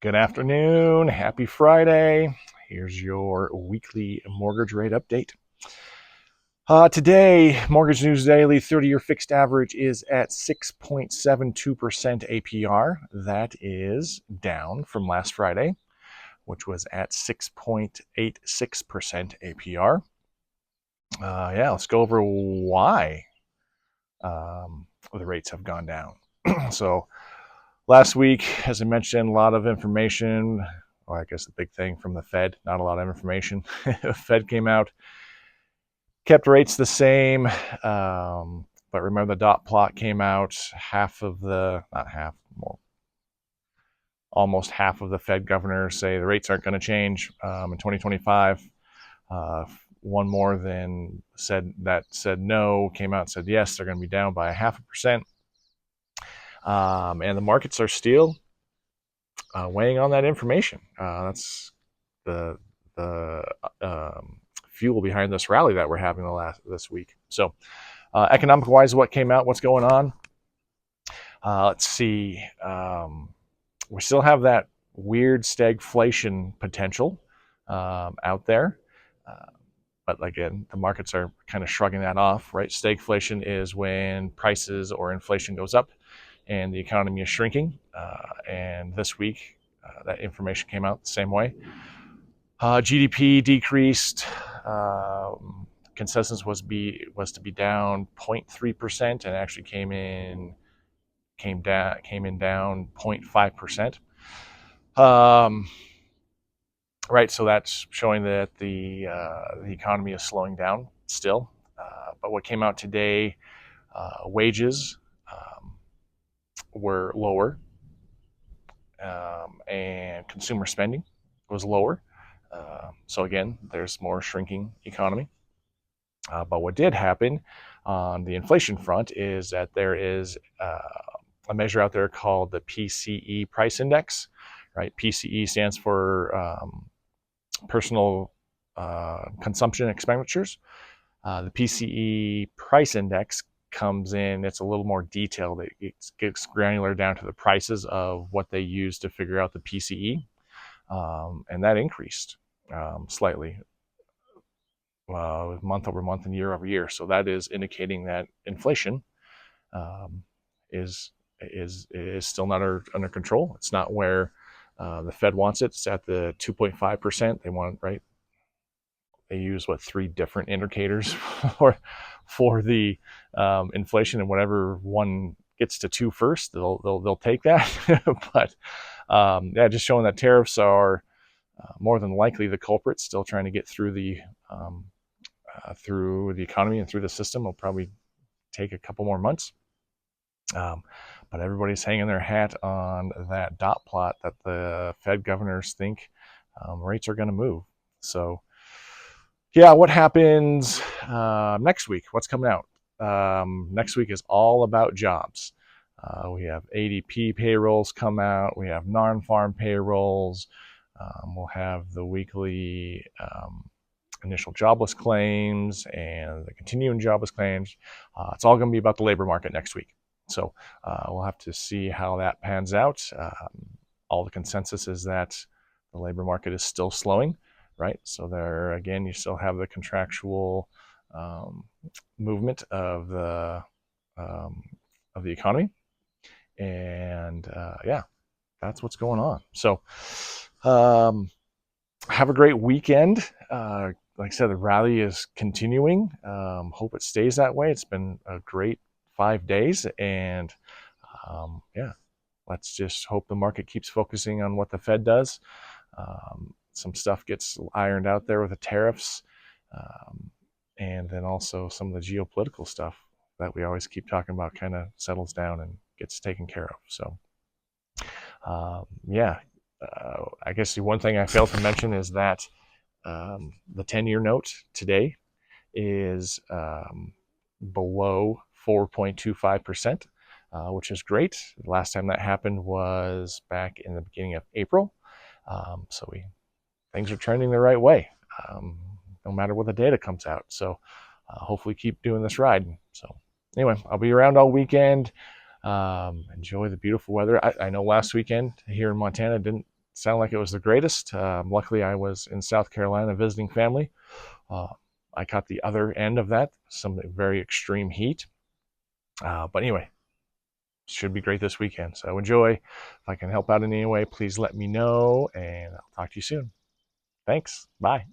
Good afternoon. Happy Friday. Here's your weekly mortgage rate update. Today, Mortgage News Daily 30-year fixed average is at 6.72% APR. That is down from last Friday, which was at 6.86% APR. Let's go over why the rates have gone down. So last week, as I mentioned, a lot of information, or I guess the big thing from the Fed, not a lot of information. The Fed came out, kept rates the same, but remember the dot plot came out, almost half of the Fed governors say the rates aren't going to change in 2025. One more than said no, came out and said yes, they're going to be down by 0.5%. And the markets are still weighing on that information. That's the fuel behind this rally that we're having this week. So, economic wise, what came out? What's going on? Let's see. We still have that weird stagflation potential out there. But again, the markets are kind of shrugging that off, right? Stagflation is when prices or inflation goes up and the economy is shrinking. And this week, that information came out the same way. GDP decreased. Consensus was to be down 0.3%, and actually came in down 0.5%. Right, so that's showing that the economy is slowing down still. But what came out today, wages were lower, and consumer spending was lower. So again, there's more shrinking economy. But what did happen on the inflation front is that there is a measure out there called the PCE price index, right? PCE stands for personal consumption expenditures. The PCE price index comes in, it's a little more detailed. It gets granular down to the prices of what they use to figure out the PCE. And that increased slightly month over month and year over year. So that is indicating that inflation is still not under control. It's not where the Fed wants it. It's at the 2.5%. They want, right? They use three different indicators for the inflation, and whatever one gets to 2 first, they'll take that. But just showing that tariffs are more than likely the culprit. Still trying to get through the economy and through the system. Will probably take a couple more months. But everybody's hanging their hat on that dot plot that the Fed governors think rates are going to move. So, what happens next week? What's coming out? Next week is all about jobs. We have ADP payrolls come out. We have non-farm payrolls. We'll have the weekly initial jobless claims and the continuing jobless claims. It's all going to be about the labor market next week. So we'll have to see how that pans out. All the consensus is that the labor market is still slowing, right? So there, again, you still have the contractual movement of the economy, and that's what's going on. So have a great weekend. Like I said, the rally is continuing. Hope it stays that way. It's been a great 5 days, and let's just hope the market keeps focusing on what the Fed does. Some stuff gets ironed out there with the tariffs, and then also some of the geopolitical stuff that we always keep talking about kind of settles down and gets taken care of. So, I guess the one thing I failed to mention is that the 10-year note today is below 4.25%, which is great. The last time that happened was back in the beginning of April. So things are trending the right way, no matter what the data comes out. So hopefully keep doing this ride. So anyway, I'll be around all weekend. Enjoy the beautiful weather. I know last weekend here in Montana didn't sound like it was the greatest. Luckily, I was in South Carolina visiting family. Uh, I caught the other end of that, some very extreme heat. But anyway, should be great this weekend. So enjoy. If I can help out in any way, please let me know, and I'll talk to you soon. Thanks. Bye.